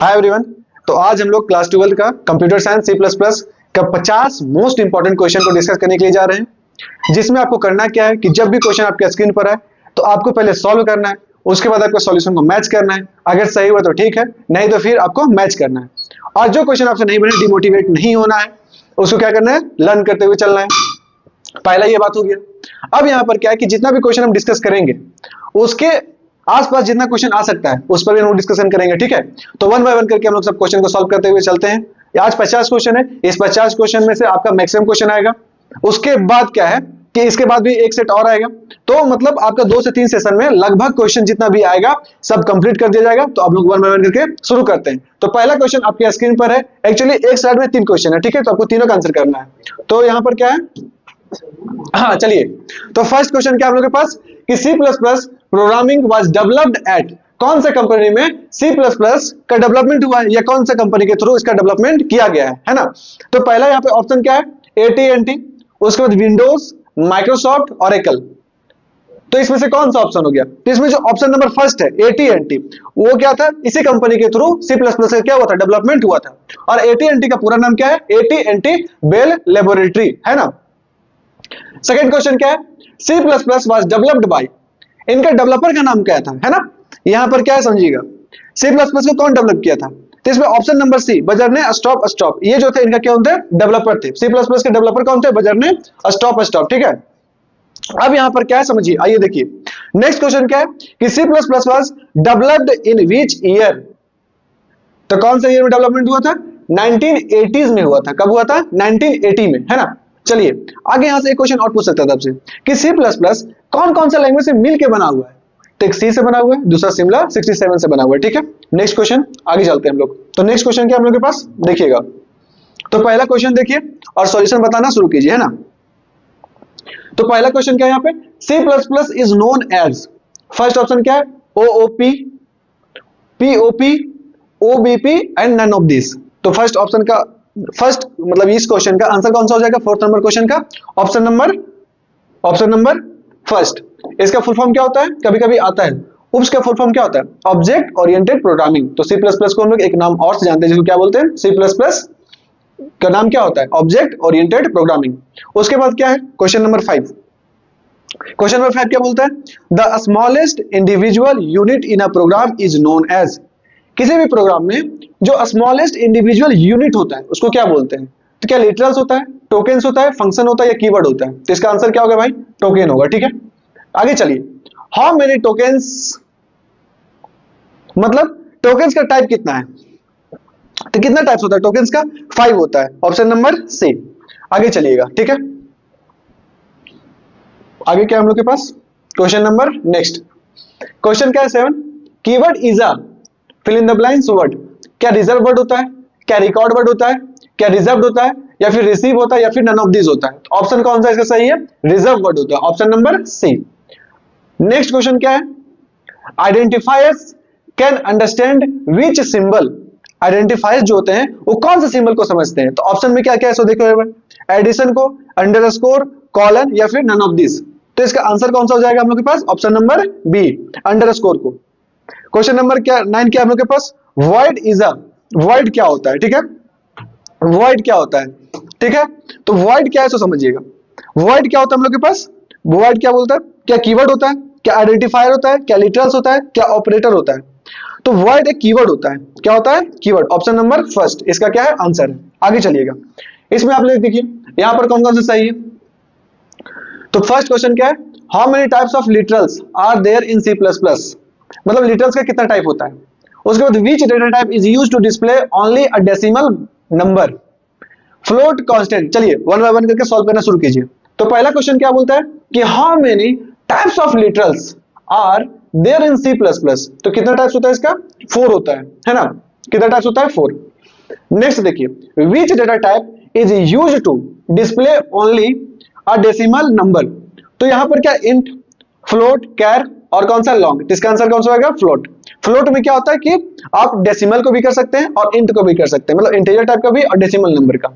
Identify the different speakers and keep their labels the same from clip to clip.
Speaker 1: Hi everyone. तो आज हम लोग क्लास 12 का कंप्यूटर साइंस C++ का 50 मोस्ट इंपॉर्टेंट क्वेश्चन को डिस्कस करने के लिए जा रहे हैं, जिसमें आपको करना क्या है कि जब भी क्वेश्चन आपके स्क्रीन पर आए तो आपको पहले सॉल्व करना है, उसके बाद आपको सॉल्यूशन को मैच करना है। अगर सही हुआ तो ठीक है, नहीं तो फिर आपको मैच करना है। और जो क्वेश्चन आपसे नहीं बने, डिमोटिवेट नहीं होना है, उसको क्या करना है, लर्न करते हुए चलना है। पहला ये बात हो गया। अब यहाँ पर क्या है कि जितना भी क्वेश्चन हम डिस्कस करेंगे उसके आसपास जितना क्वेश्चन आ सकता है उस पर भी हम लोग डिस्कशन करेंगे, ठीक है। तो वन बाय वन करके हम लोग सब क्वेश्चन को सॉल्व करते हुए चलते हैं। आज 50 क्वेश्चन है, इस 50 क्वेश्चन में से आपका मैक्सिमम क्वेश्चन आएगा। उसके बाद क्या है कि इसके बाद भी एक सेट और आएगा, तो मतलब आपका 2 से 3 सेशन में लगभग क्वेश्चन जितना भी आएगा सब कंप्लीट कर दिया जाएगा। तो आप लोग वन बाय वन करके शुरू करते हैं। तो पहला क्वेश्चन आपके स्क्रीन पर है। एक्चुअली एक स्लाइड में 3 क्वेश्चन है, ठीक है, तो आपको तीनों का आंसर करना है। तो यहाँ पर क्या है, हाँ चलिए, तो फर्स्ट क्वेश्चन क्या आप लोगों के पास कि C++ programming was developed eight, कौन सा कंपनी में C++ का डेवलपमेंट हुआ है या कौन सा कंपनी के थ्रू इसका डेवलपमेंट किया गया है ना। तो पहला यहाँ पे ऑप्शन क्या है, AT&T, उसके बाद विंडोज, माइक्रोसॉफ्ट, ऑरेकल। तो इसमें से कौन सा ऑप्शन हो गया? तो इसमें जो ऑप्शन नंबर फर्स्ट है AT&T, वो क्या था, इसी कंपनी के थ्रू C++ का क्या हुआ था, डेवलपमेंट हुआ था। और AT&T का पूरा नाम क्या है, AT&T बेल लेबोरेटरी, है ना। सेकेंड क्वेश्चन क्या है, C++ वाज डेवलप्ड बाय, इनका डेवलपर का नाम क्या था, है ना। यहां पर क्या है समझिएगा, C++ को कौन डेवलप किया था। तो इसमें ऑप्शन नंबर सी, बजरने स्टॉप, ये जो थे इनका क्या होते हैं, डेवलपर थे। C++ के डेवलपर कौन थे, बजरने स्टॉप, ठीक है। अब यहां पर क्या है समझिए, आइए देखिए। नेक्स्ट क्वेश्चन क्या है कि C++ was developed in which year, तो कौन सा ईयर में डेवलपमेंट हुआ था, 1980s में हुआ था। कब हुआ था, 1980 में, है ना। चलिए आगे यहां से एक क्वेश्चन और पूछ सकता था आपसे कि C++ कौन कौन सा लैंग्वेज से मिलके बना हुआ है। तो एक C से बना हुआ है, दूसरा सिमला 67 से बना हुआ है, ठीक है। नेक्स्ट क्वेश्चन आगे चलते हैं हम लोग। तो नेक्स्ट क्वेश्चन क्या हम लोग के पास देखिएगा। तो पहला क्वेश्चन देखिए और सॉल्यूशन बताना शुरू कीजिए, है ना। तो पहला क्वेश्चन क्या है यहाँ पे, C++ is known as, first option क्या है, OOP, POP, OBP and none of this. तो फर्स्ट ऑप्शन का फर्स्ट मतलब इस क्वेश्चन का आंसर कौन सा हो जाएगा, फोर्थ नंबर क्वेश्चन का ऑप्शन नंबर फर्स्ट। इसका फुल फॉर्म क्या होता है, कभी कभी आता है उप्स का फुल फॉर्म क्या होता है, ऑब्जेक्ट ओरिएंटेड प्रोग्रामिंग। तो C++ को हम लोग एक नाम और से जानते हैं जिसको क्या बोलते हैं, C++ का नाम क्या होता है, ऑब्जेक्ट ओरिएंटेड प्रोग्रामिंग। उसके बाद क्या है क्वेश्चन नंबर 5। क्वेश्चन नंबर 5 क्या बोलता है, the smallest individual unit in a program is known as, किसी भी प्रोग्राम में जो स्मॉलेस्ट इंडिविजुअल यूनिट होता है उसको क्या बोलते हैं। तो क्या लिटरल्स होता है, टोकन्स होता है, फंक्शन होता है या कीवर्ड होता है। तो इसका आंसर क्या होगा भाई, टोकन होगा, ठीक है। आगे चलिए, हाउ मेनी टोकन्स, मतलब टोकन्स का टाइप कितना है, तो कितना टाइप्स होता है टोकन्स का, 5 होता है, ऑप्शन नंबर सी। आगे चलिएगा, ठीक है। आगे क्या हम लोग के पास क्वेश्चन नंबर नेक्स्ट क्वेश्चन क्या है 7, keyword is a fill in the blanks word, क्या रिजर्व वर्ड होता है, क्या रिकॉर्ड वर्ड होता है, क्या रिजर्व होता है, या फिर रिसीव होता है, या फिर नन ऑफ दिस होता है। तो ऑप्शन कौन सा इसका सही है, रिजर्व वर्ड होता है, option number C. Next question क्या है, identifiers can understand which symbol, identifiers जो होते हैं वो कौन से सिंबल को समझते हैं। तो ऑप्शन में क्या क्या है सो देखो, एडिशन को, अंडरस्कोर, कॉलन या फिर नन ऑफ दिस। तो इसका आंसर कौन सा हो जाएगा हम लोग के पास, ऑप्शन नंबर बी, अंडरस्कोर को। क्वेश्चन नंबर क्या 9 क्या हम लोग के पास, वॉइड इज अ, वॉइड क्या होता है, ठीक है, वॉइड क्या होता है, ठीक है। तो वॉइड क्या है सो समझिएगा, वॉइड क्या होता है हम लोग के पास, वॉइड क्या बोलता है, क्या कीवर्ड होता है, क्या आइडेंटिफायर होता है, क्या लिटरल्स होता है, क्या ऑपरेटर होता है। तो वॉइड एक कीवर्ड होता है, क्या होता है, कीवर्ड, ऑप्शन नंबर फर्स्ट इसका क्या है आंसर है। आगे चलिएगा, इसमें आप लोग देखिए यहां पर कौन कौन सा सही है। तो फर्स्ट क्वेश्चन क्या है, how many types of literals are there in C++, मतलब लिटरल्स का कितना टाइप होता है। उसके बाद which data type is used to display only a decimal number, float, constant. चलिए वन बाय वन करके सॉल्व करना शुरू कीजिए। तो पहला क्वेश्चन क्या बोलता है कि how many types of literals are there in C++, तो कितना टाइप्स होता है इसका, 4 होता है ना। कितना टाइप्स होता है, 4। नेक्स्ट देखिए, which data type is used to display only a decimal number. तो यहां पर क्या, इंट, फ्लोट, कैर और कौन सा लॉन्ग। तो इसका आंसर कौन सा होगा, फ्लोट। फ्लोट में क्या होता है कि आप डेसिमल को भी कर सकते हैं और इंट को भी कर सकते हैं, मतलब इंटीजर टाइप का भी और डेसिमल नंबर का।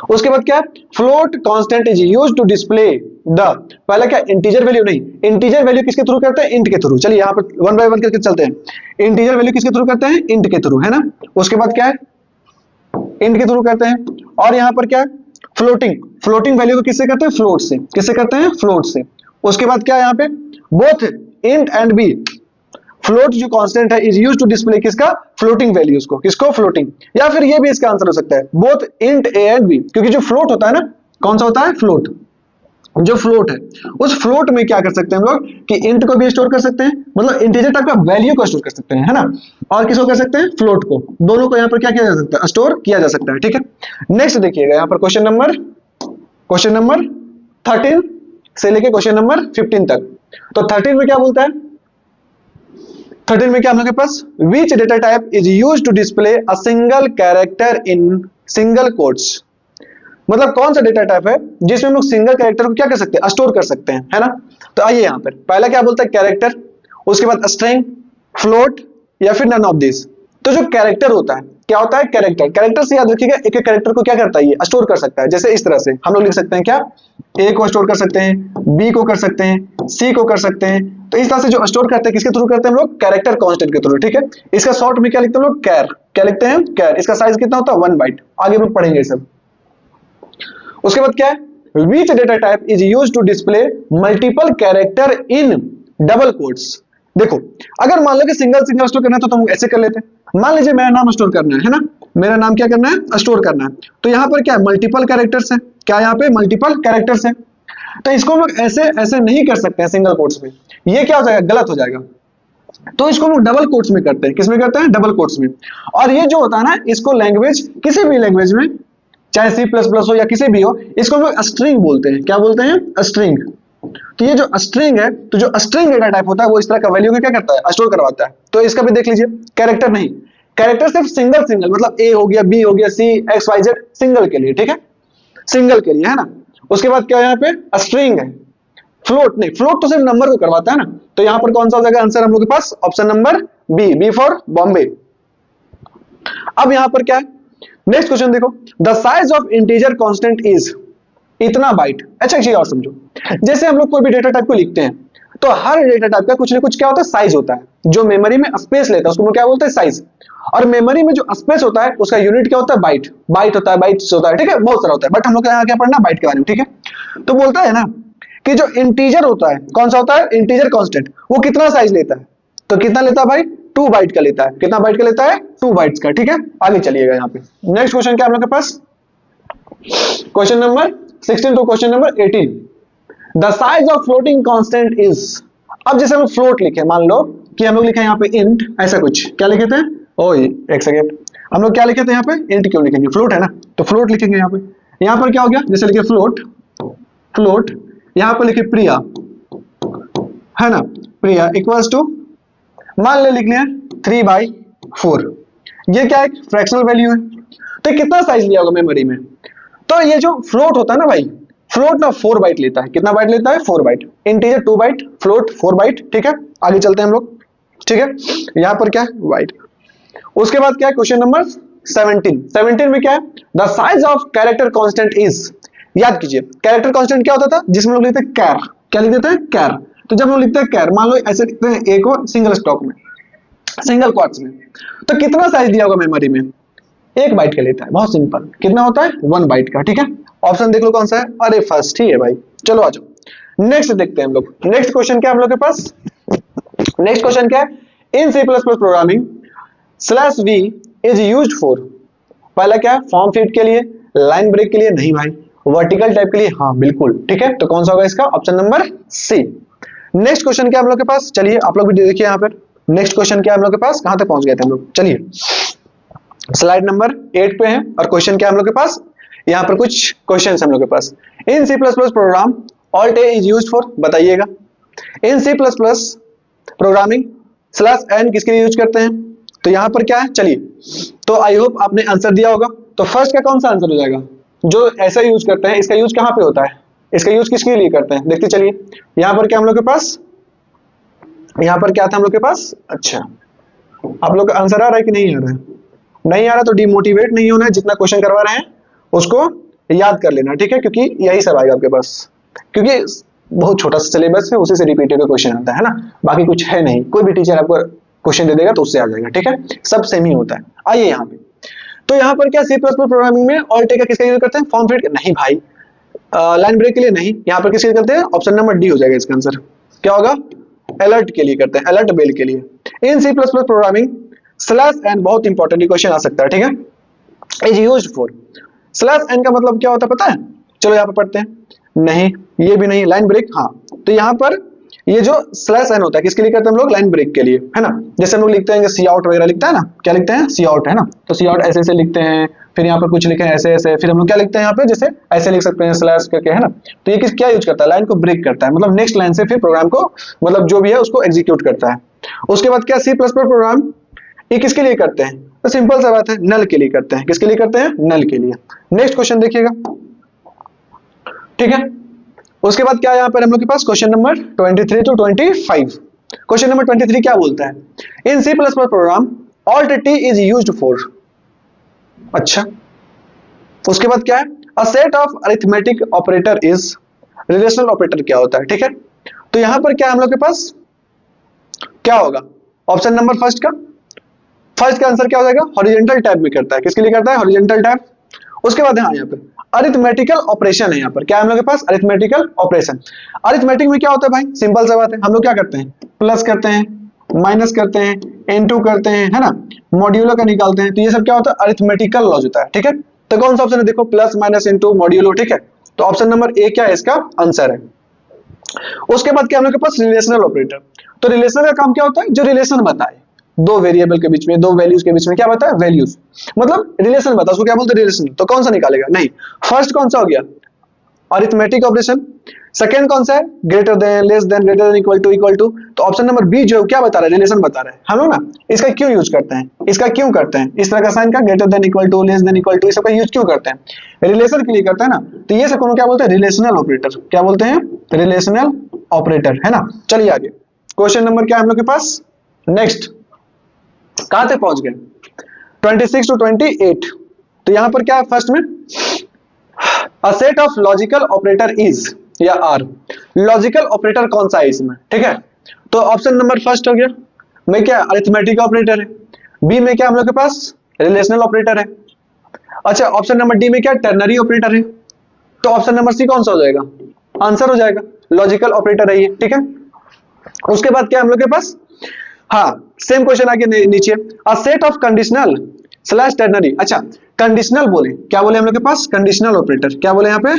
Speaker 1: उसके बाद क्या है, float constant is used to display the, पहला क्या, इंटीजर वैल्यू नहीं, इंटीजर वैल्यू किसके थ्रू करते हैं, इंट के थ्रू। चलिए यहां पर वन बाय वन करके चलते हैं। इंटीजर वैल्यू किसके थ्रू करते हैं, इंट के थ्रू, है ना। उसके बाद क्या है, इंट के थ्रू करते हैं। और यहां पर क्या है, फ्लोटिंग, फ्लोटिंग वैल्यू को किससे करते हैं, फ्लोट से। किससे करते हैं, फ्लोट से। उसके बाद क्या है यहाँ पे, both int and B, float जो कांस्टेंट है इज यूज्ड टू डिस्प्ले किसका, फ्लोटिंग वैल्यूज को, किसको, फ्लोटिंग। या फिर ये भी इसका आंसर हो सकता है, both int A and B, क्योंकि जो फ्लोट होता है ना, कौन सा होता है, फ्लोट, जो फ्लोट है, उस फ्लोट में क्या कर सकते हैं हम लोग कि इंट को भी स्टोर कर सकते हैं, मतलब इंटीजर टाइप का वैल्यू को स्टोर कर सकते हैं, है ना। और किसको कर सकते हैं, फ्लोट को, दोनों को यहाँ पर क्या किया जा सकता है, स्टोर किया जा सकता है, ठीक है। नेक्स्ट देखिएगा यहाँ पर क्वेश्चन नंबर 13 से लेके क्वेश्चन नंबर 15 तक। तो 13 में क्या बोलता है, 13 में क्या हम लोग के पास, which data type is used to display a single character in single quotes, मतलब कौन सा डेटा टाइप है जिसमें हम लोग सिंगल कैरेक्टर को क्या कर सकते हैं, स्टोर कर सकते हैं, है ना। तो आइए यहाँ पर पहला क्या बोलता है, कैरेक्टर, उसके बाद स्ट्रिंग, फ्लोट, या फिर नन ऑफ दिस। तो जो कैरेक्टर होता है, क्या होता है, कैरेक्टर, कैरेक्टर से याद रखिएगा, एक एक कैरेक्टर को क्या करता है, ये स्टोर कर सकता है। जैसे इस तरह से हम लोग लिख सकते हैं, क्या, ए को स्टोर कर सकते हैं, बी को कर सकते हैं, सी को कर सकते हैं। तो इस तरह से जो स्टोर करते हैं, किसके थ्रू करते हैं हम लोग, कैरेक्टर कांस्टेंट के थ्रू, ठीक है। इसका शॉर्ट में क्या लिखते हैं हम लोग, कैर, क्या लिखते हैं, कैर। इसका साइज कितना होता है, 1 बाइट। आगे हम पढ़ेंगे सब। उसके बाद क्या है, which data type is used to display multiple character in double quotes। देखो अगर मान लो कि सिंगल स्टोर करना है तो तुम ऐसे कर लेते हैं। मान लीजिए मेरा नाम स्टोर करना है ना, मेरा नाम क्या करना है, स्टोर करना है। तो यहाँ पर क्या है, मल्टीपल कैरेक्टर्स है, क्या यहाँ पे मल्टीपल कैरेक्टर्स है। तो इसको हम लोग ऐसे ऐसे नहीं कर सकते हैं सिंगल कोट्स में, ये क्या हो जाएगा, गलत हो जाएगा। तो इसको हम लोग डबल कोट्स में करते हैं, किसमें करते हैं, डबल कोट्स में। और ये जो होता है ना, इसको लैंग्वेज, किसी भी लैंग्वेज में, चाहे C++ हो या किसी भी हो, इसको हम लोग स्ट्रिंग बोलते हैं। क्या बोलते हैं, स्ट्रिंग। तो ये जो स्ट्रिंग है, तो जो स्ट्रिंग डेटा टाइप होता है वो इस तरह का वैल्यू को क्या करता है, स्टोर करवाता है। तो इसका भी देख लीजिए, कैरेक्टर नहीं, कैरेक्टर सिर्फ सिंगल मतलब A हो गया, B हो गया, C, X, Y, Z, single के लिए, ठीक है, सिंगल के लिए, है ना। उसके बाद क्या है यहाँ पे, स्ट्रिंग है। फ्लोट नहीं, फ्लोट तो सिर्फ नंबर को करवाता है ना। तो यहाँ पर कौन सा हो जाएगा आंसर हम लोग के पास, option number B for Bombay. अब यहाँ पर क्या है, नेक्स्ट क्वेश्चन देखो, the size of integer constant is इतना बाइट। अच्छा एक चीज और समझो, जैसे हम लोग कोई भी डेटा टाइप को लिखते हैं तो हर डेटा टाइप का कुछ ना कुछ क्या होता है, साइज होता है। जो मेमोरी में स्पेस लेता है उसको क्या बोलते हैं, साइज। और मेमोरी में जो स्पेस होता है उसका यूनिट क्या होता है, बाइट, बाइट होता है, बाइट्स होता है, ठीक है, बहुत सारा होता है। बट हम लोग यहाँ क्या पढ़ना, बाइट के बारे में, ठीक है। तो बोलता है ना कि जो इंटीजर होता है, कौन सा होता है, इंटीजर कांस्टेंट, वो कितना साइज लेता है। तो कितना लेता है भाई, 2 बाइट का लेता है। कितना बाइट का लेता है, 2 बाइट्स का, ठीक है। आगे चलिएगा यहाँ पे नेक्स्ट क्वेश्चन क्या हम लोग के पास, question number 16 to question number 18। The size of floating constant is, अब जैसे हम फ्लोट लिखे, मान लो कि हम लोग लिखे यहाँ पे इंट, ऐसा कुछ, क्या लिखे थे, ओ एक सेकेंड, हम लोग क्या लिखे थे यहाँ पे, इंट क्यों लिखेंगे, फ्लोट है ना, तो फ्लोट लिखेंगे यहाँ पे। यहाँ पर क्या हो गया, जैसे लिखे फ्लोट, यहाँ पर लिखे प्रिया, है ना, प्रिया इक्वल्स टू, मान ले लिख लिया 3/4। ये क्या है, फ्रैक्शनल वैल्यू है। तो कितना साइज लिया होगा मेमोरी में। तो ये जो फ्लोट होता है ना भाई, फ्लोट ना 4 बाइट लेता है। कितना बाइट लेता है, 4 byte. Integer 2 byte, float 4 byte, ठीक है। आगे चलते हैं हम लोग, ठीक है। यहाँ पर क्या है, बाइट। उसके बाद क्या है, क्वेश्चन नंबर 17 में क्या है, the size of character constant is, याद कीजिए कैरेक्टर कांस्टेंट क्या होता था, जिसमें लोग लिखते हैं कैर, क्या लिख देते हैं, कैर। तो जब हम लिखते हैं कैर, मान लो ऐसे लिखते हैं ए को सिंगल स्टॉक में, सिंगल क्वार्ट्स में, तो कितना साइज दिया होगा मेमोरी में, 1 बाइट का लेता है। बहुत सिंपल, कितना होता है, 1 बाइट का, ठीक है। ऑप्शन देख लो कौन सा है, अरे फर्स्ट ही है भाई। चलो आ जाओ नेक्स्ट देखते हैं हम लोग। नेक्स्ट क्वेश्चन क्या हम लोग के पास, नेक्स्ट क्वेश्चन क्या है, इन C++ programming /v is used for, पहला क्या है, फॉर्म फीड के लिए, लाइन ब्रेक के लिए, नहीं भाई, वर्टिकल टाइप के लिए, हाँ बिल्कुल, ठीक है। तो कौन सा होगा इसका, option number C. Next question क्या हम लोग के पास, चलिए आप लोग भी देखिए यहाँ पर नेक्स्ट क्वेश्चन क्या हम लोग के पास, कहां तक पहुंच गए थे हम लोग। चलिए स्लाइड नंबर 8 पे हैं और क्वेश्चन क्या हम लोग के पास, यहाँ पर कुछ क्वेश्चन हम लोग के पास। In C++ program alt A is used for, बताइएगा। इन C++ प्रोग्रामिंग /n किसके लिए यूज करते हैं, तो यहाँ पर क्या है, चलिए तो आई होप आपने आंसर दिया होगा। तो फर्स्ट का कौन सा आंसर हो जाएगा, जो ऐसा यूज करते हैं, इसका यूज कहां पे होता है, इसका यूज किसके लिए करते हैं, देखते चलिए। यहाँ पर क्या हम लोग के पास, यहाँ पर क्या था हम लोग के पास, अच्छा आप लोग का आंसर आ रहा है कि नहीं आ रहा है, नहीं आ रहा तो डिमोटिवेट नहीं होना है, जितना क्वेश्चन करवा रहे हैं उसको याद कर लेना, ठीक है, क्योंकि यही सब आएगा आपके पास, क्योंकि बहुत छोटा सा सिलेबस है, उसी से रिपीटेड क्वेश्चन आता है ना, बाकी कुछ है नहीं। कोई भी टीचर आपको क्वेश्चन दे देगा तो उससे आ जाएगा, ठीक है, सब सेम ही होता है। आइए यहाँ पे, तो यहाँ पर क्या सी प्लस प्लस प्रोग्रामिंग में ऑल्ट का किसका यूज करते हैं? फॉर्म फिट नहीं भाई, लाइन ब्रेक के लिए नहीं, यहाँ पर किसके करते हैं? ऑप्शन नंबर डी हो जाएगा इसका आंसर। क्या होगा? अलर्ट के लिए करते हैं, अलर्ट बेल के लिए। In C plus plus programming slash N, बहुत इंपॉर्टेंट क्वेश्चन आ सकता है, ठीक है, is used for. Slash N का मतलब क्या होता है पता है? चलो यहाँ पर पढ़ते हैं। नहीं, ये भी नहीं। लाइन ब्रेक, हाँ, तो यहाँ पर ये जो स्लैश एन होता है किसके लिए करते हैं हम लोग? लाइन ब्रेक के लिए, है ना। जैसे हम लोग लिखते हैं सी आउट वगैरह लिखता है ना, क्या लिखते हैं? सी आउट, है ना, तो सी आउट ऐसे ऐसे लिखते हैं, फिर यहाँ पर कुछ लिखे हैं ऐसे ऐसे, फिर हम लोग क्या लिखते हैं यहाँ पे? जैसे ऐसे लिख सकते हैं स्लैश करके, है ना। तो ये किस क्या यूज करता है? लाइन को ब्रेक करता है, मतलब नेक्स्ट लाइन से फिर प्रोग्राम को, मतलब जो भी है उसको एग्जीक्यूट करता है। उसके बाद क्या सी प्लस प्लस प्रोग्राम ये किसके लिए करते हैं? तो सिंपल सा बात है, नल के लिए करते हैं। किसके लिए करते हैं? नल के लिए। नेक्स्ट क्वेश्चन देखिएगा, ठीक है। उसके बाद क्या यहाँ पर हम लोग के पास question number 23 to 25। Question number 23 क्या बोलता है? In C plus plus program alt T is used for. अच्छा, उसके बाद क्या है? A set of arithmetic operator is. Relational operator क्या होता है? ठीक है, तो यहां पर क्या हम लोग के पास क्या होगा? ऑप्शन नंबर फर्स्ट का आंसर क्या हो जाएगा? हॉरिजॉन्टल टाइप में करता है। किसके लिए करता है? Horizontal type. उसके बाद यहाँ पे अरिथमेटिकल ऑपरेशन है। यहाँ पर क्या है हम लोग के पास? Arithmetical operation. अरिथमेटिक में क्या होता है भाई? सिंपल सा बात है, हम लोग क्या करते हैं? प्लस करते हैं, माइनस करते हैं, इनटू करते हैं, है ना, मॉड्यूलो का निकालते हैं। तो ये सब क्या होता है? अरिथमेटिकल लॉज होता है, ठीक है। तो कौन सा ऑप्शन है? देखो, प्लस माइनस इनटू मॉड्यूलो, ठीक है। तो ऑप्शन नंबर ए क्या है इसका आंसर है। उसके बाद क्या हम लोग के पास? Relational operator. तो रिलेशनल का काम क्या होता है? जो रिलेशन बताए दो वेरिएबल के बीच में, दो वैल्यूज के बीच में, क्या बताए? वैल्यूज, मतलब रिलेशन बताओ, उसको क्या बोलते हैं? रिलेशन। तो कौन सा निकालेगा? नहीं, फर्स्ट कौन सा हो गया? Arithmetic operation. सेकंड कौन सा है? Greater than, less than, greater than, equal to. तो ऑप्शन नंबर बी जो क्या बता रहा है? रिलेशन बता रहा है। हम लोग ना इसका क्यों यूज करते हैं? इसका क्यों करते हैं इस तरह का साइन का? Greater than, equal to, less than, equal to, इस सब का यूज क्यों करते हैं? रिलेशन के लिए करते हैं ना। तो ये सब क्या बोलते हैं? Relational operator. क्या बोलते हैं? रिलेशनल ऑपरेटर, है ना। चलिए आगे, क्वेश्चन नंबर क्या है हम लोग के पास? नेक्स्ट कहां तक पहुंच गए? 26 to 28। तो यहां पर क्या है? फर्स्ट में अ set of logical operator is, या आर। लॉजिकल ऑपरेटर कौन सा है इसमें? ठीक है, तो ऑप्शन नंबर फर्स्ट हो गया में क्या? अरिथमेटिक ऑपरेटर है। बी में क्या हम लोग के पास? रिलेशनल ऑपरेटर है। अच्छा, ऑप्शन नंबर डी में क्या? टर्नरी ऑपरेटर है। तो ऑप्शन नंबर सी कौन सा हो जाएगा? आंसर हो जाएगा, लॉजिकल ऑपरेटर है ये, ठीक है। उसके बाद क्या हम लोग के पास? हाँ, सेम क्वेश्चन आगे नीचे, अ set of conditional slash ternary. अच्छा, कंडीशनल बोले, क्या बोले हम लोग के पास? Conditional operator. क्या बोले यहाँ पे?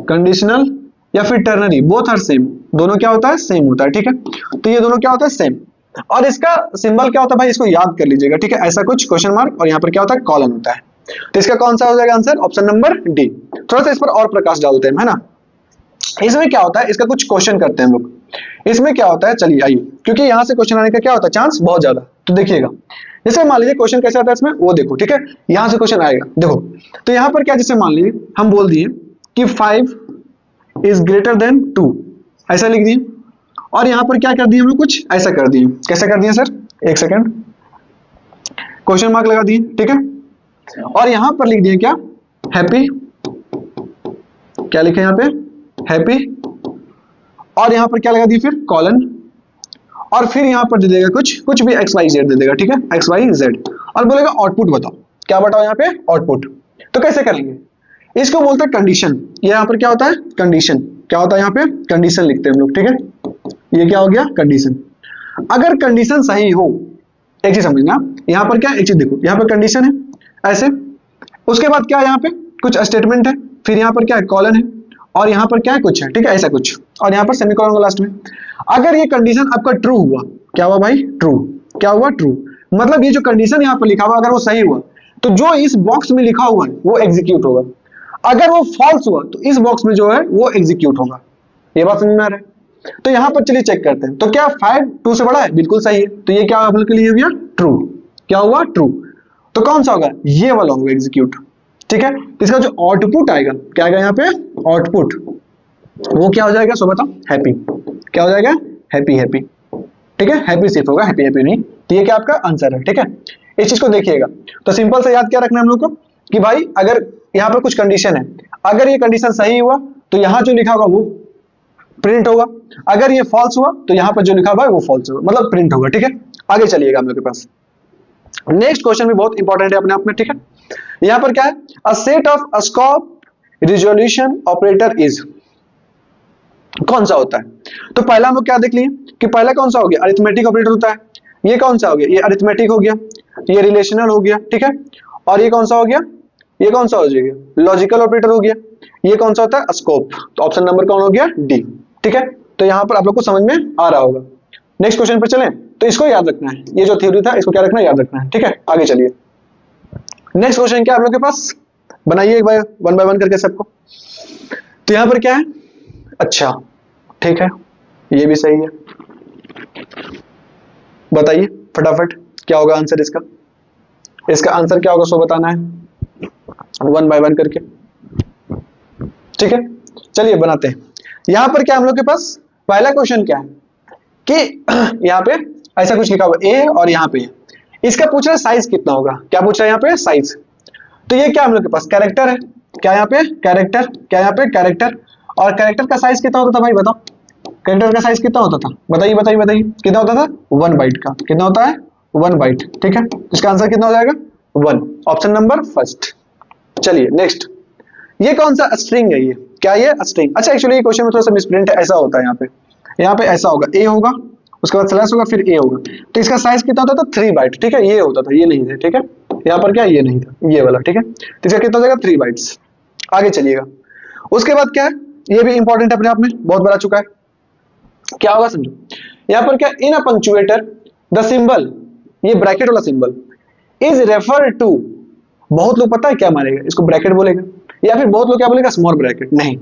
Speaker 1: कंडीशनल या फिर टर्नरी, बोथ आर सेम। दोनों क्या होता है? सेम होता है, ठीक है। तो ये दोनों क्या होता है? सेम। और इसका सिंबल क्या होता है भाई? इसको याद कर लीजिएगा, ठीक है। ऐसा कुछ क्वेश्चन मार्क, और यहाँ पर क्या होता है? कॉलन होता है। तो इसका कौन सा हो जाएगा आंसर? Option number D. थोड़ा सा इस पर और प्रकाश डालते हैं, है ना। इसमें क्या होता है? इसका कुछ क्वेश्चन करते हैं हम लोग। इसमें क्या होता है? चलिए आइए, क्योंकि यहां से क्वेश्चन आने का क्या होता है? चांस बहुत ज्यादा। तो देखिएगा, जैसे मान लीजिए क्वेश्चन कैसे आता है इसमें, वो देखो, ठीक है। यहां से क्वेश्चन आएगा, देखो। तो यहां पर क्या, जैसे मान लीजिए हम बोल दिए कि 5 इज ग्रेटर देन 2, ऐसा लिख दिए। और यहां पर क्या कर दिए हम लोग? कुछ ऐसा कर दिए। कैसा कर दिए सर? एक सेकेंड, क्वेश्चन मार्क लगा दिए, ठीक है। और यहां पर लिख दिए क्या? हैप्पी। क्या लिखे यहाँ पे? हैप्पी। और यहां पर क्या लगा दिए? फिर कॉलन। और फिर यहां पर दे देगा कुछ भी XYZ दे देगा, ठीक है, XYZ। और बोलेगा आउटपुट बताओ। क्या बताओ यहाँ पे? आउटपुट। तो कैसे करेंगे? इसको बोलते हैं कंडीशन। यहाँ पर क्या होता है? कंडीशन। क्या होता है यहाँ पे? कंडीशन लिखते हैं हम लोग, ठीक है। ये क्या हो गया? कंडीशन। अगर कंडीशन सही हो, एक चीज समझना, यहाँ पर क्या? एक चीज देखो, यहाँ पर कंडीशन है ऐसे, उसके बाद क्या है? यहाँ पे कुछ स्टेटमेंट है, फिर यहाँ पर क्या है? कॉलन है, और यहाँ पर क्या है? कुछ है, ठीक है, ऐसा कुछ, और यहाँ पर सेमीकोलन लास्ट में। अगर ये कंडीशन आपका ट्रू हुआ, क्या हुआ भाई? ट्रू। क्या हुआ? ट्रू। मतलब ये जो कंडीशन यहाँ पर लिखा हुआ, अगर वो सही हुआ तो जो इस बॉक्स में लिखा हुआ है वो एग्जीक्यूट होगा। अगर वो फॉल्स हुआ तो इस बॉक्स में जो है वो एग्जीक्यूट होगा। ये बात समझ में आ रहा है? तो यहाँ पर चलिए चेक करते हैं। तो क्या 5 2 से बड़ा है? बिल्कुल सही है। तो ये क्या आप लोग के लिए हो गया? ट्रू। क्या हुआ? ट्रू। तो कौन सा होगा? ये वाला होगा, एग्जीक्यूट, ठीक है। तो इसका जो आउटपुट आएगा, क्या आएगा यहाँ पे? आउटपुट, वो क्या हो जाएगा? सो बताओ, हैप्पी। क्या हो जाएगा? हैप्पी, हैप्पी, ठीक है। हैप्पी सिर्फ होगा, हैप्पी हैप्पी नहीं। तो ये क्या आपका आंसर है, ठीक है। इस चीज को देखिएगा। तो सिंपल से याद क्या रखना है हम लोग को कि भाई अगर यहाँ पर कुछ कंडीशन है, अगर ये कंडीशन सही हुआ तो यहाँ जो लिखा होगा वो प्रिंट होगा, अगर ये फॉल्स हुआ तो यहाँ पर जो लिखा हुआ है वो फॉल्स होगा, मतलब प्रिंट होगा। ठीक है, आगे चलिएगा हम लोग के पास। नेक्स्ट क्वेश्चन भी बहुत इंपॉर्टेंट है अपने आप में। ठीक है, यहाँ पर क्या है, a set of scope resolution operator is, कौन सा होता है? तो पहला हम लोग क्या देख लिए कि पहला कौन सा हो गया, अरिथमेटिक ऑपरेटर होता है। ये कौन सा हो गया, ये अरिथमेटिक हो गया, ये रिलेशनल हो गया। ठीक है, और ये कौन सा हो गया, ये कौन सा हो गया, लॉजिकल ऑपरेटर हो गया। ये कौन सा होता है, स्कोप। तो ऑप्शन नंबर कौन हो गया, डी। ठीक है, तो यहां पर आप लोग को समझ में आ रहा होगा। नेक्स्ट क्वेश्चन पर चलें, तो इसको याद रखना है, ये जो थ्योरी था इसको क्या रखना है, याद रखना है। ठीक है, आगे चलिए। नेक्स्ट क्वेश्चन क्या आप लोग के पास, बनाइए एक बार वन बाय वन करके सबको। तो यहां पर क्या है, अच्छा ठीक है, ये भी सही है, बताइए फटाफट क्या होगा आंसर इसका। इसका आंसर क्या होगा सो बताना है वन बाय वन करके। ठीक है, चलिए बनाते हैं। यहां पर क्या हम लोग के पास पहला क्वेश्चन क्या है कि यहाँ पे ऐसा कुछ लिखा हुआ ए और यहाँ पे इसका पूछ रहा है साइज कितना होगा। क्या पूछ रहा है यहाँ पे, साइज। तो ये क्या हम लोग के पास कैरेक्टर है, क्या यहाँ पे कैरेक्टर, क्या यहाँ पे कैरेक्टर, और कैरेक्टर का साइज कितना होता था भाई बताओ, कैरेक्टर का साइज कितना होता था, बताइए बताइए बताइए, कितना होता था, 1 बाइट का। कितना होता है, 1 बाइट। ठीक है, इसका आंसर कितना हो जाएगा, 1, ऑप्शन नंबर फर्स्ट। चलिए नेक्स्ट, ये कौन सा स्ट्रिंग है, ये क्या, ये स्ट्रिंग। अच्छा एक्चुअली ये क्वेश्चन में थोड़ा सा मिसप्रिंट है, ऐसा होता है यहाँ पे ऐसा होगा, ए होगा उसके बाद स्लैश होगा फिर ए होगा। तो इसका साइज कितना होता था, 3 बाइट। ठीक है, ये होता था, ये नहीं था। ठीक है, यहाँ पर क्या, ये नहीं था, ये वाला। ठीक है, तो इसका कितना हो जाएगा, 3 बाइट्स। आगे चलिएगा, उसके बाद क्या है, ये भी इंपॉर्टेंट है अपने आप में, बहुत बड़ा चुका है। क्या होगा समझो, यहाँ पर क्या, इन अ पंक्चुएटर द सिंबल, ये ब्रैकेट वाला सिंबल इज रेफर टू, बहुत लोग पता है क्या मानेगा, इसको ब्रैकेट बोलेगा, या फिर बहुत लोग क्या बोलेगा, स्मॉल ब्रैकेट। नहीं,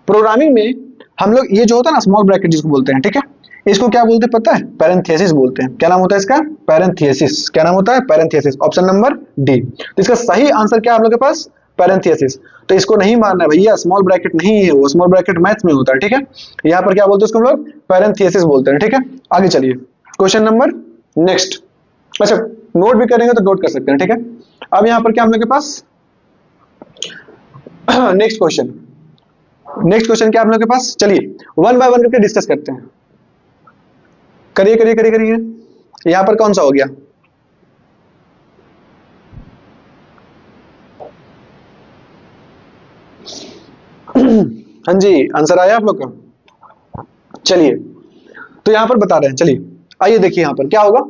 Speaker 1: प्रोग्रामिंग में हम लोग ये जो होता है ना स्मॉल ब्रैकेट जिसको बोलते हैं, ठीक है, इसको क्या बोलते हैं पता है, पैरेंथेसिस बोलते हैं। क्या नाम होता है इसका, पैरेंथेसिस। क्या नाम होता है, पैरेंथेसिस, ऑप्शन नंबर डी। तो इसका सही आंसर क्या है हम लोग के पास, पैरेंथेसिस। तो इसको नहीं मानना है भैया, स्मॉल ब्रैकेट नहीं है वो, स्मॉल ब्रैकेट मैथ्स में होता है। ठीक है, यहाँ पर क्या बोलते हैं उसको हम लोग, पैरेंथेसिस बोलते हैं। ठीक है, आगे चलिए क्वेश्चन नंबर नेक्स्ट। अच्छा नोट भी करेंगे तो नोट कर सकते हैं। ठीक है, अब यहाँ पर क्या हम लोग के पास नेक्स्ट क्वेश्चन क्या हम लोग के पास, चलिए वन बाय वन करके डिस्कस करते हैं। करिए करिए करिए करिए, यहां पर कौन सा हो गया, हाँ जी आंसर आया आप लोग का। चलिए तो यहां पर बता रहे हैं, चलिए आइए देखिए यहां पर क्या होगा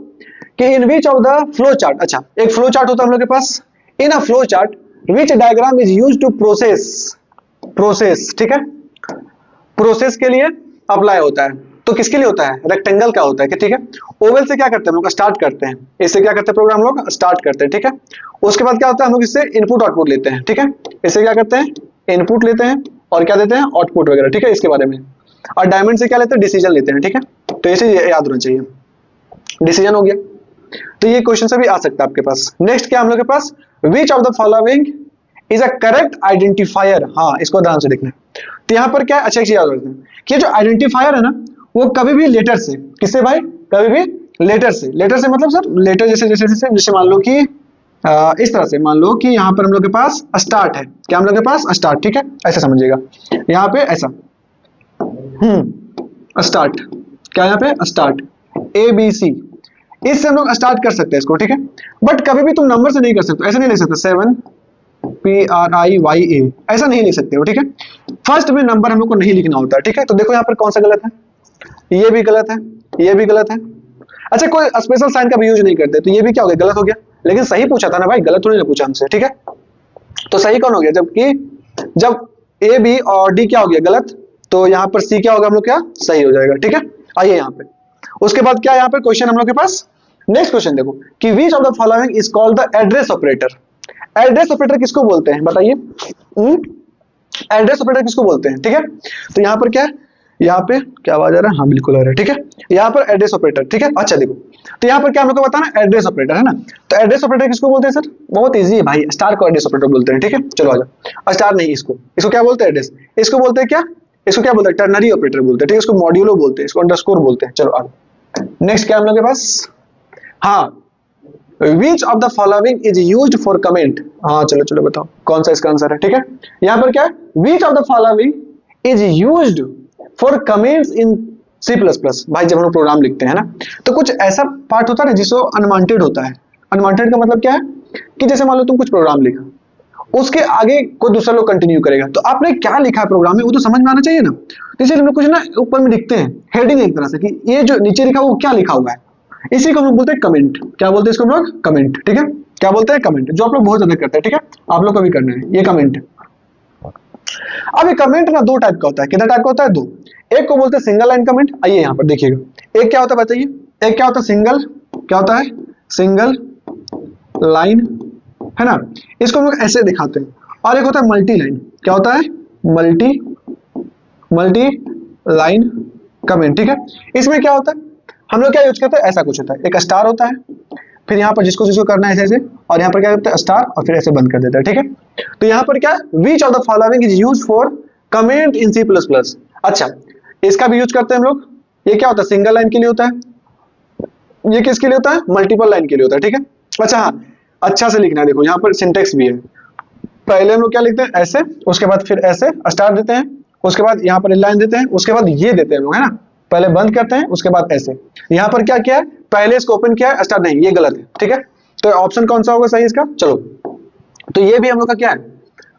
Speaker 1: कि in which of the flow chart, अच्छा एक फ्लो चार्ट होता है हम लोग के पास, in a flow chart which diagram is used to process. ठीक है, प्रोसेस के लिए अप्लाई होता है, तो किसके लिए होता है, रेक्टेंगल का होता है कि ठीक है, ओवल से क्या करते हैं हम लोग, स्टार्ट करते हैं, इससे क्या करते हैं प्रोग्राम लोग, स्टार्ट करते हैं। ठीक है, उसके बाद क्या होता है, हम लोग इससे इनपुट आउटपुट लेते हैं। ठीक है, इससे क्या करते हैं, इनपुट लेते हैं और क्या देते हैं, आउटपुट वगैरह। ठीक है, इसके बारे में। और डायमंड से क्या लेते हैं, डिसीजन लेते हैं। ठीक है, तो इसे याद होना चाहिए, डिसीजन हो गया। तो ये क्वेश्चन से भी आ सकता है आपके पास। नेक्स्ट क्या हम लोग के पास, which of the following is a correct identifier. हाँ इसको ध्यान से देखना है। तो यहाँ पर क्या है, अच्छा एक चीज याद रखते हैं कि जो आइडेंटिफायर है ना वो कभी भी लेटर से, किससे भाई, कभी भी लेटर से मतलब सर लेटर जैसे मान लो कि इस तरह से मान लो कि यहाँ पर हम लोग के पास स्टार्ट है, क्या हम लोग के पास स्टार्ट। ठीक है, ऐसा समझिएगा, यहाँ पे ऐसा स्टार्ट, क्या यहाँ पे स्टार्ट ABC, इससे हम लोग स्टार्ट कर सकते हैं इसको। ठीक है, बट कभी भी तुम नंबर से नहीं कर सकते, ऐसा नहीं लिख सकते 7PRIYA, ऐसा नहीं लिख सकते हो। ठीक है, फर्स्ट में नंबर हम लोग को नहीं लिखना होता है। ठीक है, तो देखो यहाँ पर कौन सा गलत है, ये भी गलत है, ये भी गलत है। अच्छा कोई स्पेशल साइन का भी यूज नहीं करते, तो ये भी क्या हो गया, गलत हो गया। लेकिन सही पूछा था ना भाई, गलत थोड़ी ना पूछा हमसे। ठीक है, तो सही कौन हो गया, जबकि जब A B और D क्या हो गया, गलत, तो यहाँ पर C क्या होगा हम लोग, क्या सही हो जाएगा। ठीक है, आइए यहाँ पे, उसके बाद क्या यहाँ पे क्वेश्चन हम लोग के पास, नेक्स्ट क्वेश्चन देखो कि विच of the following is called the address operator. Address operator किसको बोलते हैं बताइए, एड्रेस ऑपरेटर किसको बोलते हैं। ठीक है, तो यहाँ पर क्या है, यहाँ पे क्या आवाज आ रहा है, हाँ बिल्कुल आ रहा है। ठीक है, यहाँ पर एड्रेस ऑपरेटर। ठीक है, अच्छा देखो तो यहाँ पर क्या हम लोग को बताना, एड्रेस ऑपरेटर है ना, तो एड्रेस ऑपरेटर किसको बोलते हैं सर, बहुत इजी है भाई, स्टार को एड्रेस ऑपरेटर बोलते हैं। ठीक है, चलो आ जाओ, स्टार नहीं, इसको क्या बोलते हैं, एड्रेस, इसको बोलते हैं क्या, इसको क्या बोलते हैं, टर्नरी ऑपरेटर बोलते हैं। ठीक है, इसको मॉड्यूलो बोलते हैं, इसको अंडरस्कोर बोलते हैं। चलो आ, नेक्स्ट क्या हम लोग के पास, हाँ विच of the following is used for comment. हाँ चलो चलो बताओ कौन सा इसका आंसर है। ठीक है, यहां पर क्या है, विच of the following is used for comments in C++। भाई जब हम लोग प्रोग्राम लिखते हैं ना, तो कुछ ऐसा पार्ट होता है ना जिसको अनवांटेड होता है। अनवांटेड का मतलब क्या है कि जैसे मान लो तुम कुछ प्रोग्राम लिखा, उसके आगे कोई दूसरा लोग कंटिन्यू करेगा, तो आपने क्या लिखा है प्रोग्राम में वो तो समझ में आना चाहिए ना। जैसे हम लोग कुछ ना ऊपर में लिखते हैं हेडिंग एक तरह से कि ये जो नीचे लिखा वो क्या लिखा हुआ है, इसी को हम लोग बोलते हैं कमेंट। क्या बोलते हैं इसको हम लोग? कमेंट। ठीक है, क्या बोलते हैं? कमेंट, जो आप लोग बहुत ज्यादा करते हैं। ठीक है, आप लोग को भी करना है, ये कमेंट है। अब ये कमेंट ना दो टाइप का होता है। कितना टाइप का होता है? दो। एक को बोलते हैं सिंगल लाइन कमेंट। आइए यहाँ पर देखिएगा, एक क्या होता है बताइए, एक क्या होता है सिंगल, क्या होता है सिंगल लाइन, है ना, इसको हम लोग ऐसे दिखाते हैं। और एक होता है मल्टी लाइन। क्या होता है? Multi line comment. ठीक है, इसमें क्या होता है, हम लोग क्या यूज करते हैं, ऐसा कुछ होता है, एक स्टार होता है, फिर यहाँ पर जिसको जिसको करना है ऐसे, और यहाँ पर क्या करते हैं स्टार, और फिर ऐसे बंद कर देता है। ठीक है, तो यहाँ पर क्या, विच of the following is use for comment in C++। अच्छा, इसका भी यूज करते हैं हम लोग। ये क्या होता है? सिंगल लाइन के लिए होता है। ये किसके लिए होता है? मल्टीपल लाइन के लिए होता है। ठीक है, अच्छा हाँ, अच्छा से लिखना है, देखो यहाँ पर सिंटेक्स भी है। पहले हम लोग क्या लिखते हैं, ऐसे, उसके बाद फिर ऐसे स्टार देते हैं, उसके बाद यहाँ पर लाइन देते हैं, उसके बाद ये देते हैं हम लोग, है ना, पहले बंद करते हैं, उसके बाद ऐसे। यहाँ पर क्या किया है, पहले इसको ओपन किया है, स्टार नहीं, ये गलत है। ठीक है, तो ऑप्शन कौन सा होगा सही इसका? चलो, तो ये भी हम लोग का क्या है,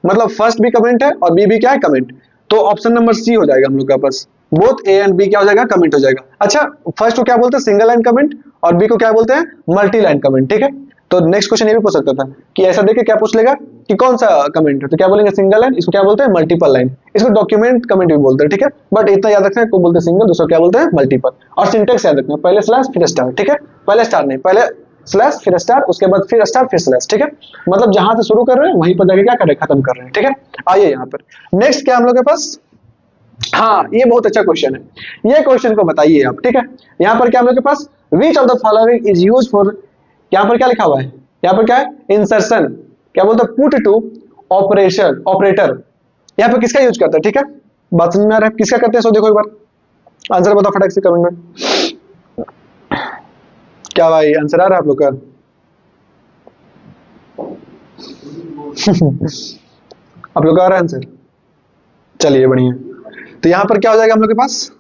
Speaker 1: मतलब फर्स्ट भी कमेंट है और बी भी क्या है, कमेंट। तो ऑप्शन नंबर सी हो जाएगा हम लोग का पास, बोथ ए एंड बी क्या हो जाएगा, कमेंट हो जाएगा। अच्छा, फर्स्ट को क्या बोलते हैं, सिंगल लाइन कमेंट, और बी को क्या बोलते हैं, मल्टी लाइन कमेंट। ठीक है, तो नेक्स्ट क्वेश्चन ये भी पूछ सकता था कि ऐसा देख के क्या पूछ लेगा कि कौन सा कमेंट है, तो क्या बोलेंगे, सिंगल लाइन। इसको क्या बोलते हैं, मल्टीपल लाइन। इसको डॉक्यूमेंट कमेंट भी बोलते हैं। ठीक है, बट इतना याद रखना है, को बोलते हैं सिंगल, दूसरा क्या बोलते हैं, मल्टीपल। और सिंटेक्स याद रखना, पहले स्लैश फिर स्टार। ठीक है, पहले स्टार नहीं, पहले स्लैश फिर स्टार, उसके बाद फिर स्टार फिर स्लैश। ठीक है, मतलब जहां से शुरू कर रहे हैं वहीं पर जाके क्या कर रहे हैं, खत्म कर रहे हैं। ठीक है, आइए यहाँ पर नेक्स्ट क्या हम लोग के पास, हाँ ये बहुत अच्छा क्वेश्चन है, ये क्वेश्चन को बताइए आप। ठीक है, यहाँ पर क्या हम लोग के पास, which of the following is use for, यहाँ पर क्या लिखा हुआ है, यहाँ पर क्या है, इंसर्शन। क्या बोलते हैं, पुट टू ऑपरेशन, ऑपरेटर। यहाँ पर किसका यूज करता है? ठीक है, बात समझ में आ रहा है, किसका करते हैं, सो देखो एक बार आंसर बताओ फटाक से कमेंट में। क्या भाई आंसर आ रहा है आप लोग का? आप लोग का आ रहा है आंसर? चलिए बढ़िया। तो यहाँ पर क्या हो जाएगा हम लोग के पास,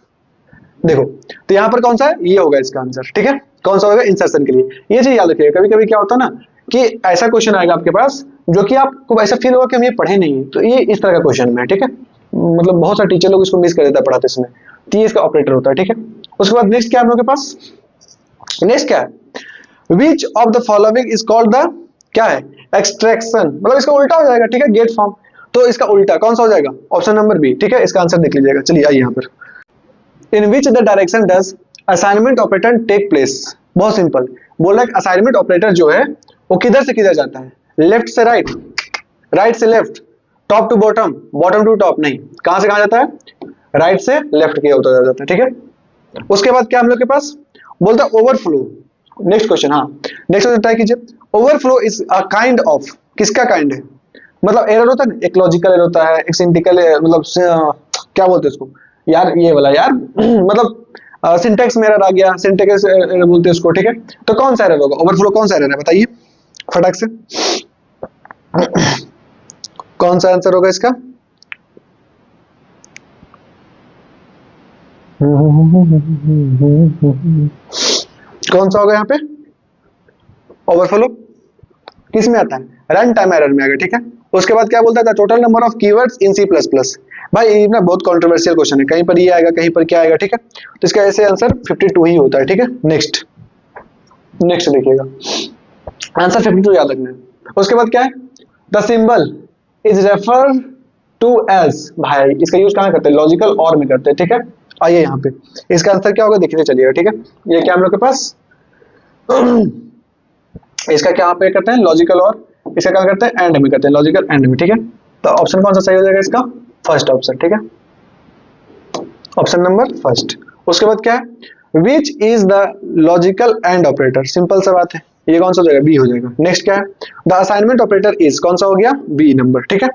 Speaker 1: देखो, तो यहाँ पर कौन सा है, ये होगा इसका आंसर। ठीक है, कौन सा होगा, इंसर्शन के लिए। ये चीज याद रखिएगा, कभी कभी क्या होता है ना कि ऐसा क्वेश्चन आएगा आपके पास जो कि आपको ऐसा फील होगा कि हम ये पढ़े नहीं, तो ये इस तरह का क्वेश्चन में है। ठीक है, मतलब बहुत सारे टीचर लोग इसको मिस कर देता है पढ़ाते समय, तो ये इसका ऑपरेटर होता है। ठीक है, उसके बाद नेक्स्ट क्या है हम लोग के पास, नेक्स्ट क्या है, विच of the following is called the, क्या है, एक्सट्रैक्शन, मतलब इसका उल्टा हो जाएगा। ठीक है, गेट फॉर्म, तो इसका उल्टा कौन सा हो जाएगा, ऑप्शन नंबर बी। ठीक है, इसका आंसर देख लीजिएगा। चलिए आइए यहाँ पर, in which the direction does assignment operator take place. बहुत सिंपल, बोल रहा है असाइनमेंट ऑपरेटर जो है वो किधर से किधर जाता है, लेफ्ट से राइट, राइट से left, top to bottom, bottom to top नहीं, कहां से कहां जाता है, राइट से लेफ्ट की ओर जाता है। ठीक है, उसके बाद क्या हम लोग के पास बोलता है ओवरफ्लो। नेक्स्ट क्वेश्चन, हाँ नेक्स्ट क्वेश्चन ट्राई कीजिए। Overflow is a kind of, किसका काइंड है, मतलब एरर होता है ना, एक लॉजिकल एरर होता है, एक सिंटेक्टिकल, मतलब क्या बोलते हैं उसको यार, ये वाला यार मतलब सिंटेक्स में एरर आ गया, सिंटेक्स एरर बोलते हैं उसको। ठीक है, तो कौन सा एरर होगा, ओवरफ्लो कौन सा एरर है बताइए फटाक से, कौन सा आंसर होगा इसका, कौन सा होगा यहाँ पे, ओवरफ्लो किस में आता है, रन टाइम एरर में आ गया। ठीक है, उसके बाद क्या बोलता है, total number of keywords in C++। भाई ये ना बहुत कंट्रोवर्शियल क्वेश्चन है, कहीं पर ये आएगा कहीं पर क्या आएगा। ठीक है, तो इसका ऐसे आंसर 52 ही होता है। ठीक है, नेक्स्ट नेक्स्ट देखिएगा, आंसर 52 याद रखना है। उसके बाद क्या है, the symbol is refer to as, भाई इसका यूज कहां करते हैं, लॉजिकल और में करते हैं। ठीक है, आइए यहाँ पे इसका आंसर क्या होगा देखते चलिएगा। ठीक है, ये क्या हम लोग के पास इसका क्या पे करते हैं, लॉजिकल और, इसका क्या करते हैं, एंड में करते हैं, लॉजिकल एंड में। ठीक है, तो ऑप्शन कौन सा सही हो जाएगा इसका, फर्स्ट ऑप्शन। ठीक है, ऑप्शन नंबर फर्स्ट। उसके बाद क्या है, which is the logical and operator, simple सा बात है, ये कौन सा हो जाएगा, बी हो जाएगा। नेक्स्ट क्या है, द असाइनमेंट ऑपरेटर इज, कौन सा हो गया, बी नंबर। ठीक है,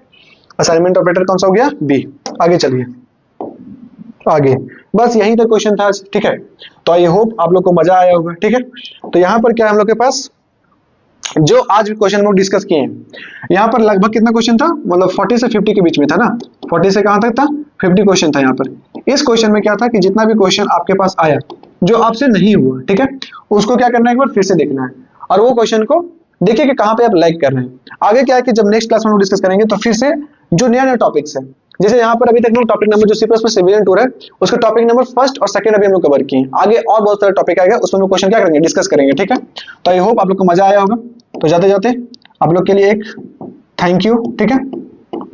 Speaker 1: असाइनमेंट ऑपरेटर कौन सा हो गया, बी। आगे चलिए, आगे बस यही तक क्वेश्चन था। ठीक है, तो आई होप आप लोग को मजा आया होगा। ठीक है, तो यहाँ पर क्या हम लोग के पास जो आज भी क्वेश्चन हम लोग डिस्कस किए हैं, यहाँ पर लगभग कितना क्वेश्चन था, मतलब 40 से 50 के बीच में था ना, 40 से कहां तक था, 50 क्वेश्चन था यहाँ पर। इस क्वेश्चन में क्या था कि जितना भी क्वेश्चन आपके पास आया जो आपसे नहीं हुआ, ठीक है, उसको क्या करना है, एक बार फिर से देखना है और वो क्वेश्चन को देखिए कि कहां पे आप लाइक कर रहे हैं। आगे क्या है कि जब नेक्स्ट क्लास में हम डिस्कस करेंगे तो फिर से जो नया नया टॉपिक्स है, जैसे यहाँ पर अभी तक हम टॉपिक नंबर जो C++ सिविलियन टूर है उसका टॉपिक नंबर फर्स्ट और सेकंड अभी हम लोग कवर किए, आगे और बहुत सारे टॉपिक आएगा, उसमें हम लोग क्वेश्चन क्या करेंगे, डिस्कस करेंगे, ठीक है। तो आई होप आप लोग को मजा आया होगा। तो जाते जाते आप लोग के लिए एक थैंक यू, ठीक है,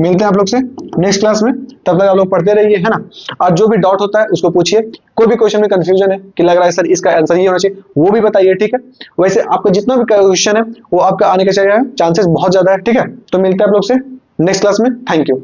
Speaker 1: मिलते हैं आप लोग से नेक्स्ट क्लास में, तब तक आप लोग पढ़ते रहिए, है ना। और जो भी डाउट होता है उसको पूछिए, कोई भी क्वेश्चन में कंफ्यूजन है कि लग रहा है सर इसका आंसर ये होना चाहिए, वो भी बताइए, ठीक है। वैसे आपका जितना भी क्वेश्चन है वो आपका आने का चाहिए चांसेस बहुत ज्यादा है, ठीक है। तो मिलते हैं आप लोग से नेक्स्ट क्लास में, थैंक यू।